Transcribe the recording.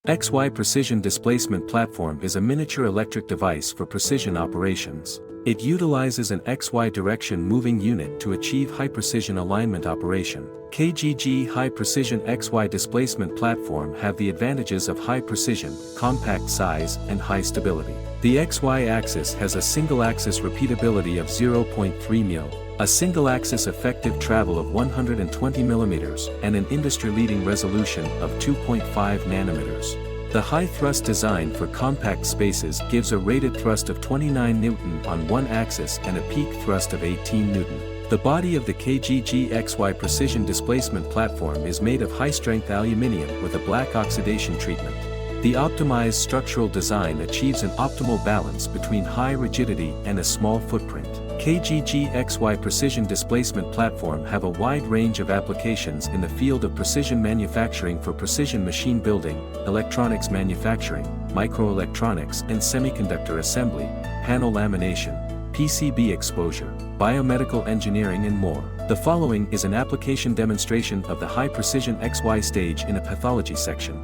XY Precision Displacement Platform is a miniature electric device for precision operations. It utilizes an XY direction moving unit to achieve high-precision alignment operation. KGG High Precision XY Displacement Platform have the advantages of high precision, compact size, and high stability. The XY axis has a single-axis repeatability of 0.3 mil, a single-axis effective travel of 120 mm, and an industry-leading resolution of 2.5 nanometers. The high-thrust design for compact spaces gives a rated thrust of 29 Newton on one axis and a peak thrust of 18 Newton. The body of the KGG XY Precision Displacement Platform is made of high-strength aluminium with a black oxidation treatment. The optimized structural design achieves an optimal balance between high rigidity and a small footprint. KGG XY Precision Displacement Platform have a wide range of applications in the field of precision manufacturing for precision machine building, electronics manufacturing, microelectronics and semiconductor assembly, panel lamination, PCB exposure, biomedical engineering and more. The following is an application demonstration of the high precision XY stage in a pathology section.